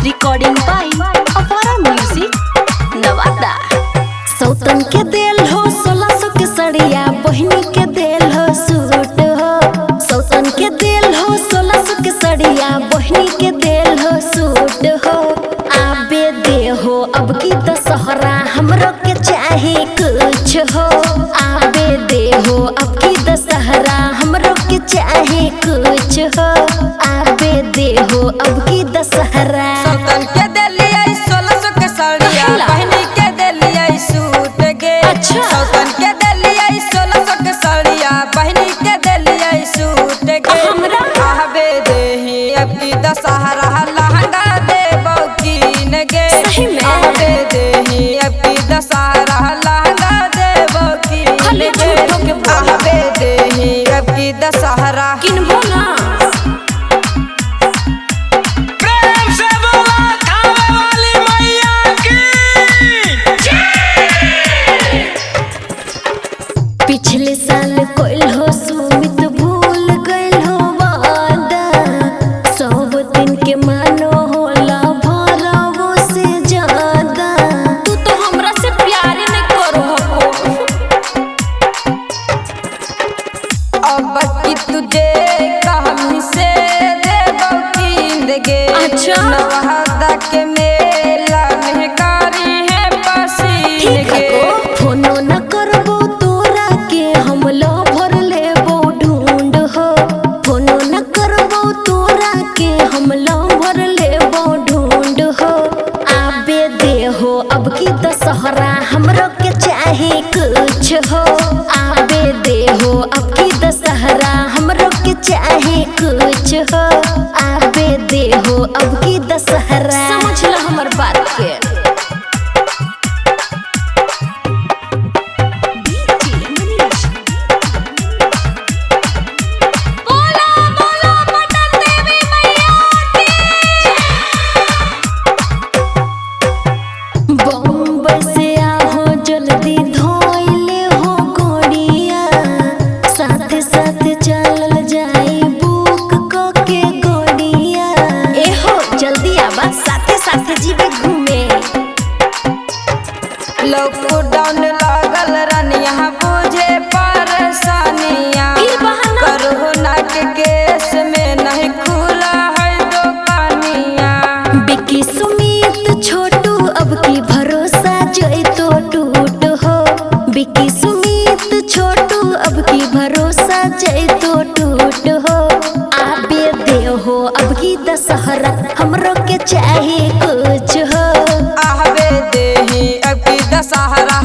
Recording by Apara music Nawada. सौतन के देल हो 1600 के सड़िया, बहनी के देल हो सूट हो। सौतन के देल हो 1600 के सड़िया, बहनी के देल हो सूट हो। आबे दे हो अब की दशहरा, हमरो के चाहे कुछ हो। आबे दे हो अब की दशहरा, हमरो के चाहे कुछ हो। आबे दे हो अब की दशहरा। सौतन के देलिया 1600 के सड़िया, बहनी के देलिया सूट गे। अच्छा। सौतन के देलिया 1600 के सड़िया, बहनी के देलिया सूट गे। हमरा आबे देही अब की दशहरा, लहंगा देबो कीन गे। सही में? आबे देही अब की दशहरा, लहंगा देबो कीन खाली गे। झूठों के बोला। आबे देही अब की दशहरा। किनबो ना। प्रेम से बोला खावे वाली मैया की। पिछले साल कोइल हो सुमित भूल गइल हो वादा। सब दिन के मानो होला भरवो से ज्यादा। तू तो हमरा से प्यार नहीं करो हो। अब की तुझे कहीं से देबो कीन गे। अच्छा। नवादा के मेला में कारी है पसीन ठीक है गे। को फोनो न करबो तोरा के, हम लो भर लेबो ढूंढ हो। फोनो न करबो तोरा के, हम लो भर लेबो ढूंढ हो। आबे दे हो अब की दशहरा, हमरो के चाहे कुछ हो। आबे दे हो अब की दशहरा, हमरो के चाहे कुछ हो। आबे दे हो अब की दशहरा। समझ लो हमर बात के। बम्बई से आहो जल्दी धोइले हो गोड़िया। साथे साथे चलल जाई बुक क के गोड़िया। ए हो जल्दी आबा, साथे साथे जीवे घूमे। लॉकडाउन लागल रनिया, बुझे परेशानियां। फिर बहाना? कोरोना के केस में नहीं खुला है दुकानियां। बिकी सुमित छोटू अब की भरोसा जई तो टूट हो। बिकी सुमित छोटू अब की भरोसा जई तो टूट हो। आबे दे हो अब की दशहरा, हमरो के चाहे कुछ हो। आबे देही अब की दशहरा,